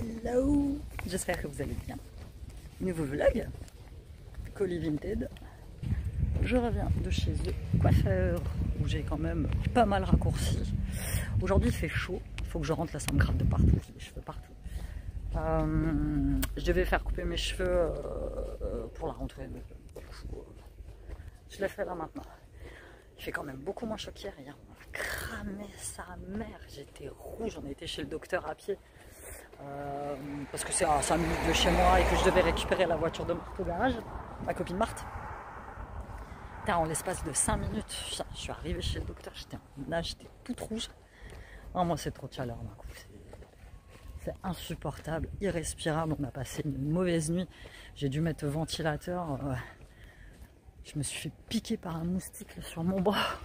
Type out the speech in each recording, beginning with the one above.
Hello, j'espère que vous allez bien. Nouveau vlog, Colis Vinted. Je reviens de chez eux, coiffeur, où j'ai quand même pas mal raccourci. Aujourd'hui il fait chaud, il faut que je rentre, là ça me gratte de partout, j'ai des cheveux partout. Je devais faire couper mes cheveux pour la rentrée, mais du coup, je l'ai fait là maintenant. Il fait quand même beaucoup moins chaud qu'hier. Hier on a cramé sa mère, j'étais rouge, on a été chez le docteur à pied. Parce que c'est à 5 minutes de chez moi et que je devais récupérer la voiture de Marthe au garage, ma copine Marthe. En l'espace de 5 minutes, je suis arrivée chez le docteur, j'étais en nage, j'étais toute rouge. Oh, moi c'est trop de chaleur, c'est insupportable, irrespirable. On a passé une mauvaise nuit, j'ai dû mettre le ventilateur. Je me suis fait piquer par un moustique sur mon bras.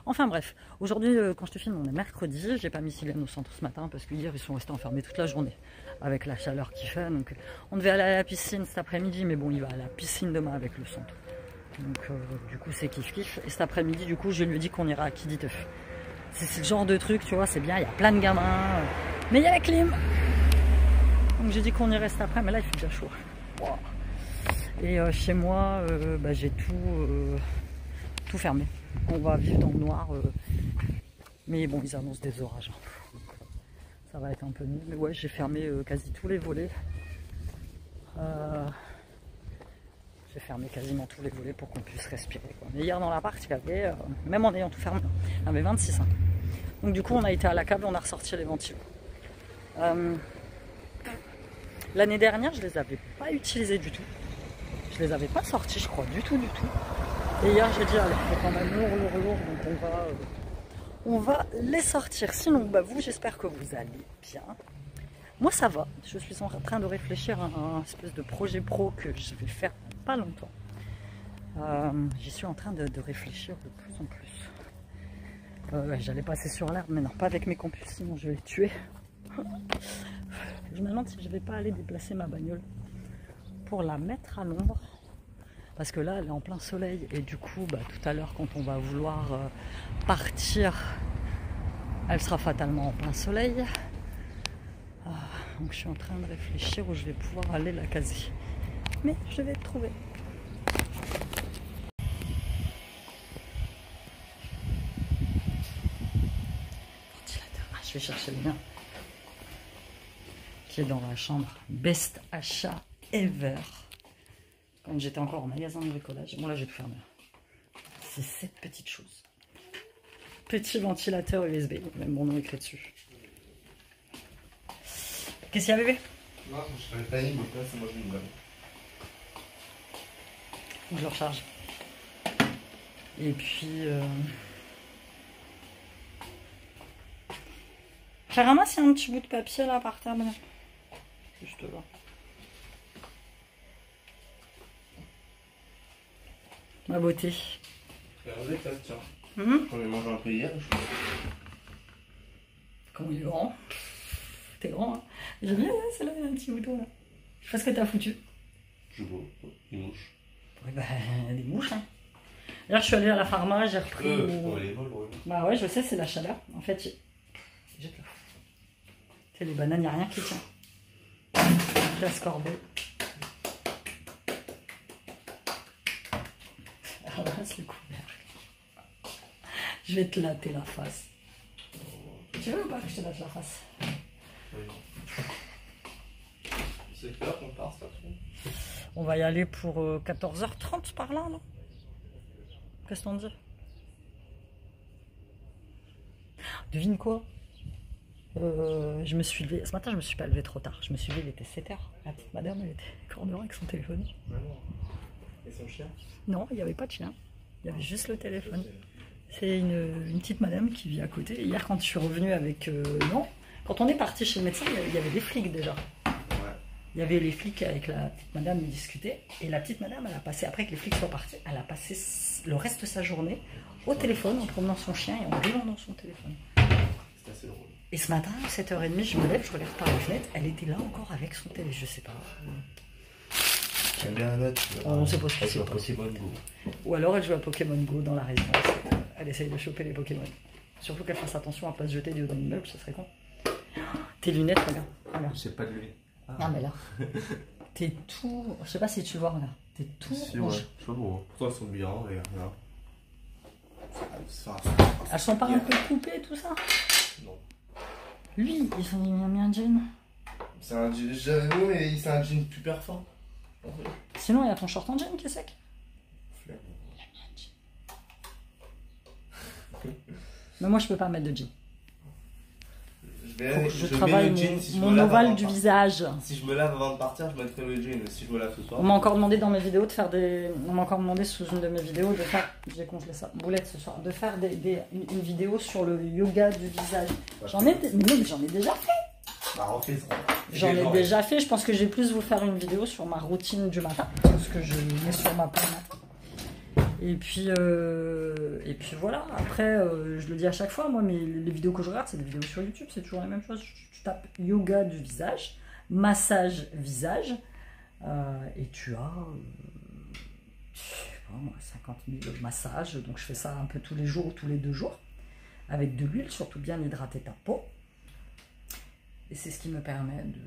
Enfin bref, aujourd'hui quand je te filme on est mercredi, j'ai pas mis Silène au centre ce matin parce que hier ils sont restés enfermés toute la journée avec la chaleur qu'il fait. Donc on devait aller à la piscine cet après-midi, mais bon il va à la piscine demain avec le centre. Donc du coup c'est kiff kiff. Et cet après-midi du coup je lui ai dit qu'on ira à Kiditeuf. C'est le genre de truc, tu vois, c'est bien, il y a plein de gamins, mais il y a la clim. Donc j'ai dit qu'on irait cet après, mais là il fait déjà chaud. Wow. Et chez moi j'ai tout fermé. On va vivre dans le noir, mais bon ils annoncent des orages, ça va être un peu nul, mais ouais j'ai fermé quasi tous les volets, j'ai fermé quasiment tous les volets pour qu'on puisse respirer quoi. Mais hier dans l'appart il y avait, même en ayant tout fermé, il y avait 26 hein. Donc du coup on a été à la cave et on a ressorti les ventilos. L'année dernière je les avais pas utilisés du tout, je les avais pas sortis je crois du tout. Et hier j'ai dit allez, c'est quand même lourd, donc on va les sortir. Sinon vous, j'espère que vous allez bien. Moi ça va, je suis en train de réfléchir à un espèce de projet pro que je vais faire pas longtemps. J'y suis en train de réfléchir de plus en plus. J'allais passer sur l'herbe, mais non, pas avec mes compus, sinon je vais les tuer. Je me demande si je vais pas aller déplacer ma bagnole pour la mettre à l'ombre. Parce que là, elle est en plein soleil et du coup, tout à l'heure, quand on va vouloir partir, elle sera fatalement en plein soleil. Donc je suis en train de réfléchir où je vais pouvoir aller la caser. Mais je vais le trouver. Ventilateur. Je vais chercher le mien. Qui est dans la chambre. Best achat ever. Quand j'étais encore au magasin de bricolage. Bon là j'ai tout fermé. C'est cette petite chose. Petit ventilateur USB. Même mon nom écrit dessus. Qu'est-ce qu'il y a bébé? Non, je fais pas une place, moi je me donne. Je le recharge. Et puis... J'ai ramassé un petit bout de papier là par terre. Juste là. Ma beauté. Regardez ça, tiens. J'en ai mangé un peu hier. Comment il est grand. T'es grand, hein. J'aime bien, celle-là, il y a un petit bouton, là. Je sais pas ce que t'as foutu. Je vois, des mouches. Oui, des mouches, hein. D'ailleurs, je suis allée à la pharma, j'ai repris... les vols, ouais. Bah ouais, je sais, c'est la chaleur. En fait, jette-le. Tu sais, les bananes, il n'y a rien qui tient. La scorbée. Ramasse le couvercle. Je vais te latter la face. Tu veux ou pas que je te latte la face? Oui. C'est clair qu'on part, ça trouve. On va y aller pour 14h30 par là, non? Qu'est-ce qu'on dit? Devine quoi? Je me suis levée, ce matin je me suis pas levée trop tard. Je me suis levée, il était 7h. La petite madame, elle était cornerée avec son téléphone. Et son chien? Non, il n'y avait pas de chien. Il y avait juste le téléphone. C'est une petite madame qui vit à côté. Hier, quand je suis revenue avec... non, quand on est parti chez le médecin, il y avait des flics déjà. Ouais. Il y avait les flics avec la petite madame, ils discutaient. Et la petite madame, elle a passé, après que les flics soient partis, elle a passé le reste de sa journée au téléphone, en promenant son chien et en riant dans son téléphone. C'est assez drôle. Et ce matin, à 7h30, je me lève, je regarde par la fenêtre, elle était là encore avec son téléphone, je sais pas. J'aime bien la note. On sait pas ce que c'est. Pokémon Go. Ou alors elle joue à Pokémon Go dans la résidence. Elle essaye de choper les Pokémon. Surtout qu'elle fasse attention à pas se jeter du haut d'un immeuble, ce serait con. Tes lunettes, regarde. Regarde. J'ai pas de lui. Ah, mais là, t'es tout. Je sais pas si tu vois, là. T'es tout Si, rouge. ouais. Je sais pas pourquoi. Pourtant, elles sont bien, regarde. Elles sont pas un peu coupées, tout ça? Non. Lui, il a mis un jean. C'est un jean. Oui, mais c'est un jean super fin. Sinon, il y a ton short en jean qui est sec. Flemme. Il a mis un jean. Mais moi, je peux pas mettre de jean. Je travaille mon ovale du visage. Si je me lave avant de partir, je mettrai le jean. Si je me lave ce soir. On m'a encore demandé dans mes vidéos de faire des. On m'a encore demandé sous une de mes vidéos de faire. J'ai congelé ça, boulette ce soir. De faire une vidéo sur le yoga du visage. J'en ai. Non, mais j'en ai déjà fait. Bah, refais ça. J'en ai déjà fait. Je pense que je vais plus vous faire une vidéo sur ma routine du matin. Parce que je mets sur ma planète. Et puis voilà, après, je le dis à chaque fois, moi, mais les vidéos que je regarde, c'est des vidéos sur YouTube, c'est toujours la même chose. Tu tapes yoga du visage, massage visage, et tu as, je sais pas moi, 50 000 massages. Donc je fais ça un peu tous les jours ou tous les 2 jours, avec de l'huile, surtout bien hydrater ta peau. Et c'est ce qui me permet de...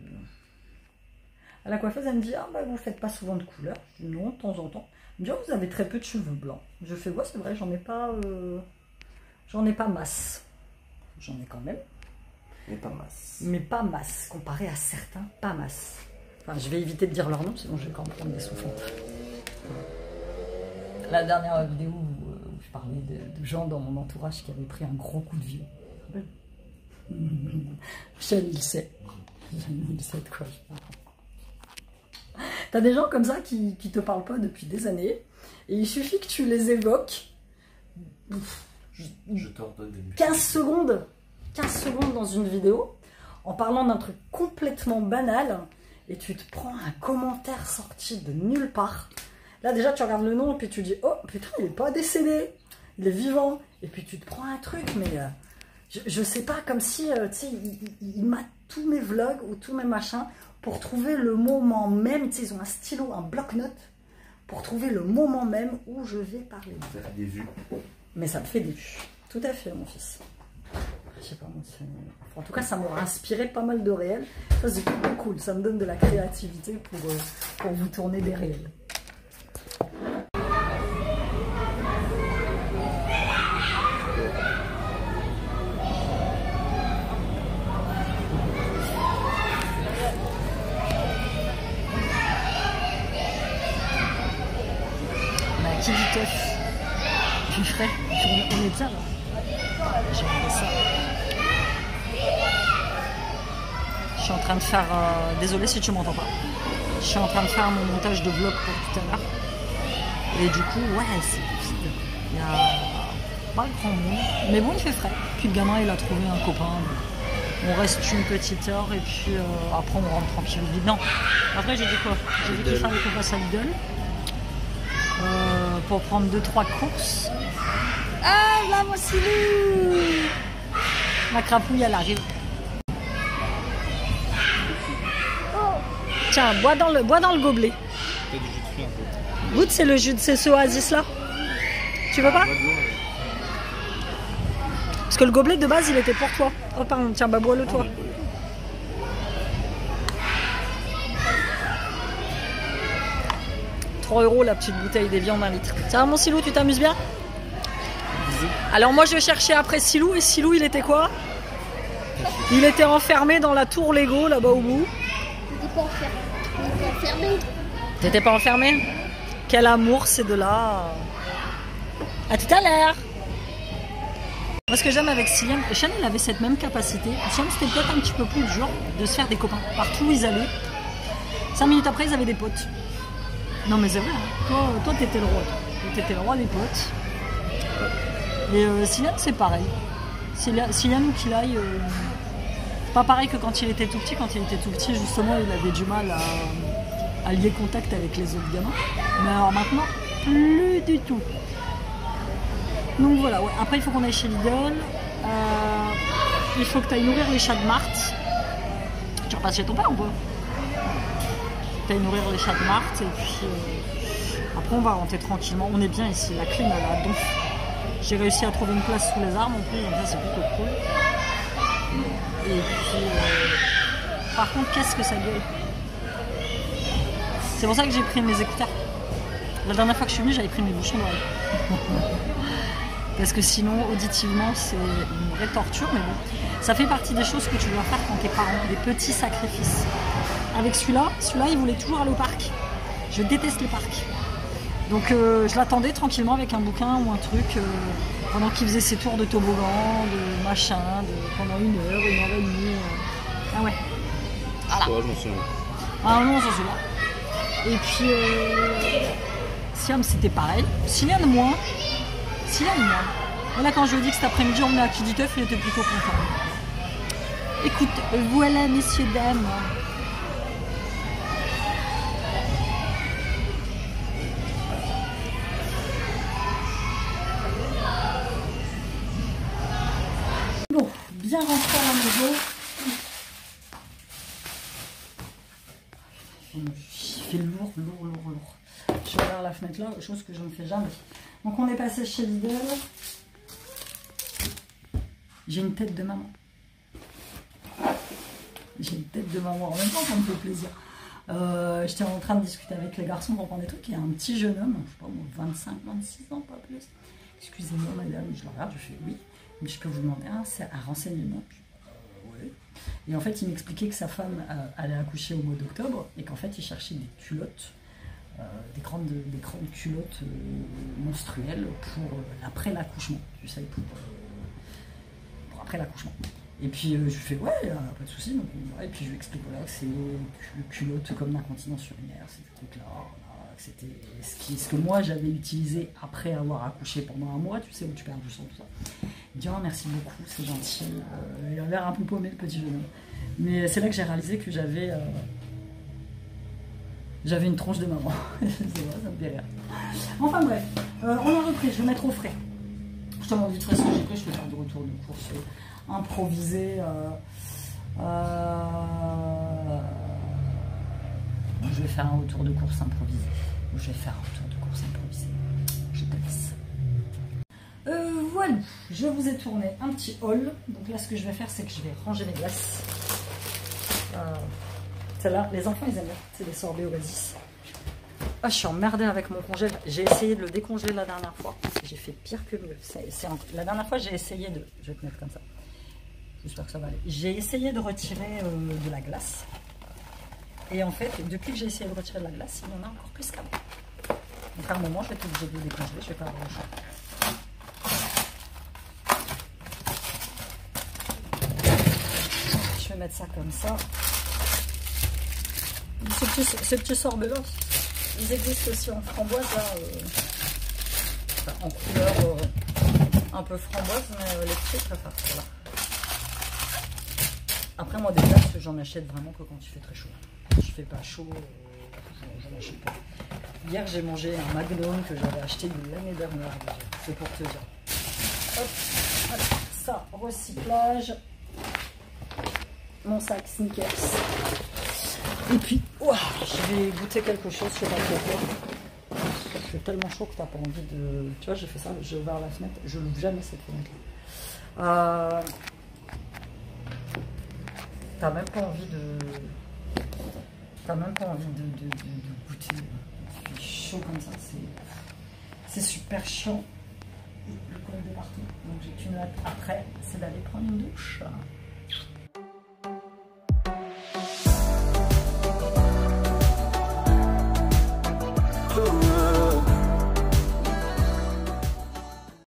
À la coiffeuse, elle me dit, ah bah vous faites pas souvent de couleurs. Je dis non, de temps en temps. Elle me dit, oh, vous avez très peu de cheveux blancs. Je fais, ouais, c'est vrai, j'en ai pas masse. J'en ai quand même. Mais pas masse. Mais pas masse, comparé à certains, pas masse. Enfin, je vais éviter de dire leur nom, sinon je vais quand même prendre des soufflantes. La dernière vidéo où je parlais de gens dans mon entourage qui avaient pris un gros coup de vieux. Michel, il sait. Il sait de quoi je parle. T'as des gens comme ça qui te parlent pas depuis des années, et il suffit que tu les évoques. Je t'ordonne des 15 secondes dans une vidéo, en parlant d'un truc complètement banal, et tu te prends un commentaire sorti de nulle part. Là déjà tu regardes le nom, et puis tu dis, oh putain, il est pas décédé, il est vivant. Et puis tu te prends un truc, mais je sais pas, comme si, tu sais, il mate tous mes vlogs ou tous mes machins, pour trouver le moment même, tu sais, ils ont un stylo, un bloc-notes, pour trouver le moment même où je vais parler. Ça fait des vues. Mais ça me fait des vues. Tout à fait, mon fils. Je sais pas, moi, en tout cas, ça m'aura inspiré pas mal de réels. Ça, c'est plutôt cool. Ça me donne de la créativité pour vous tourner des réels. Qui dit teuf, du frais, on est bien là. J'ai regardé ça. Je suis en train de faire, désolé si tu m'entends pas, je suis en train de faire mon montage de vlog pour tout à l'heure. Et du coup, ouais, c'est vide. Il y a pas grand monde. Mais bon, il fait frais. Puis le gamin, il a trouvé un copain. On reste une petite heure et puis après, on rentre tranquille. Non, après, j'ai dit quoi? J'ai dit qu'il fallait qu'on passe à Lidl. Pour prendre 2-3 courses. Ah là, mon Silou! Ma crapouille, elle arrive. Tiens, bois dans le gobelet. T'as du jus de fruits un peu. Goûte, c'est le jus de ce oasis là. Tu veux pas? Parce que le gobelet de base, il était pour toi. Oh pardon, tiens, bah bois-le toi. 3 € la petite bouteille des viandes 1 litre. Ça va mon Silou, tu t'amuses bien? Alors moi je cherchais après Silou, et Silou il était quoi? Il était enfermé dans la tour Lego là-bas au bout. T'étais pas enfermé. T'étais pas enfermé? Quel amour, c'est de là. À tout à l'heure. Moi ce que j'aime avec Siliane, Chanel avait cette même capacité. Chanel c'était peut-être un petit peu plus dur de se faire des copains. Partout où ils allaient, 5 minutes après ils avaient des potes. Non mais c'est vrai, hein. Toi t'étais le roi. T'étais le roi des potes. Et Siliane c'est pareil. Siliane qu'il aille... pas pareil que quand il était tout petit. Quand il était tout petit justement il avait du mal à lier contact avec les autres gamins. Mais alors maintenant, plus du tout. Donc voilà, ouais. Après il faut qu'on aille chez Lidl. Il faut que tu ailles nourrir les chats de Marthe. Tu repasses chez ton père ou pas? Tu ailles nourrir les chats de Marthe et puis après on va rentrer tranquillement. On est bien ici, la clim elle a donf. J'ai réussi à trouver une place sous les arbres en plus, donc ça c'est plutôt cool. Et puis Par contre, qu'est-ce que ça gueule. C'est pour ça que j'ai pris mes écouteurs. La dernière fois que je suis venue, j'avais pris mes bouchons d'oreille. Parce que sinon, auditivement, c'est une vraie torture. Mais bon, ça fait partie des choses que tu dois faire quand t'es parent, des petits sacrifices. Avec celui-là, il voulait toujours aller au parc. Je déteste les parcs. Donc je l'attendais tranquillement avec un bouquin ou un truc pendant qu'il faisait ses tours de toboggan, de machin, pendant 1 heure, 1h30. Ah ouais. Voilà. Ouais, je m'en souviens. Ah non, ça se voit. Et puis Siam, c'était pareil. Siliane moins. Voilà, quand je lui ai dit que cet après-midi on venait à Kiditeuf, il était plutôt content. Écoute, voilà messieurs, dames. Bon, bien rentré à la maison. Il fait lourd. Je vais ouvrir la fenêtre là, chose que je ne fais jamais. Donc on est passé chez Lidl. J'ai une tête de maman. J'ai une tête de maman. En même temps, ça me fait plaisir. J'étais en train de discuter avec les garçons pour prendre des trucs. Il y a un petit jeune homme, je sais pas, 25, 26 ans, pas plus. Excusez-moi madame, je le regarde, je fais oui. Mais je peux vous demander un renseignement. Oui. Et en fait, il m'expliquait que sa femme allait accoucher au mois d'octobre et qu'en fait, il cherchait des culottes, des grandes culottes menstruelles pour après l'accouchement. Tu sais, pour après l'accouchement. Et puis je lui fais ouais, pas de souci. Et puis je lui explique voilà, que c'est culottes comme l'incontinence urinaire, ces trucs-là. Voilà, c'était ce que moi j'avais utilisé après avoir accouché pendant 1 mois, tu sais, où tu perds du sang, tout ça. Il dit oh, merci beaucoup, c'est gentil. Il a l'air un peu paumé, le petit jeune homme. Mais c'est là que j'ai réalisé que j'avais une tronche de maman. C'est vrai, ça me fait rire. Enfin bref, on a repris, je vais mettre au frais. Je te montre vite fait ce que j'ai pris, je vais faire du retour de course improvisé. Je vais faire un retour de course improvisé. Je te laisse. Voilà, je vous ai tourné un petit haul. Donc là, ce que je vais faire, c'est que je vais ranger les glaces. Celle-là, les enfants, ils aiment bien. C'est des sorbets Oasis. Ah, je suis emmerdée avec mon congèle. J'ai essayé de le décongeler la dernière fois. J'ai fait pire que mieux. La dernière fois, j'ai essayé de... Je vais te mettre comme ça. J'espère que ça va aller. J'ai essayé de retirer de la glace. Et en fait, depuis que j'ai essayé de retirer de la glace, il y en a encore plus qu'avant. Donc à un moment, je vais être obligée de le décongeler. Je vais pas avoir le choix. Je vais mettre ça comme ça. Ces petits sorbets-là, ils existent aussi en framboise, là, en couleur un peu framboise, mais les petits, je préfère ça. Après, moi, des glaces, j'en achète vraiment que quand il fait très chaud. Quand il fait pas chaud, j'en achète pas. Hier, j'ai mangé un Magnum que j'avais acheté de l'année dernière. C'est pour te dire. Hop, voilà. Ça, recyclage. Mon sac Snickers. Et puis, je vais goûter quelque chose, je sais pas trop quoi. Il fait tellement chaud que t'as pas envie de... Tu vois, j'ai fait ça, j'ai ouvert la fenêtre, je l'ouvre jamais cette fenêtre-là. T'as même pas envie de... goûter. Il fait chaud comme ça, c'est super chiant. Le colle de partout. Donc j'ai qu'une hâte après, c'est d'aller prendre une douche. Ooh.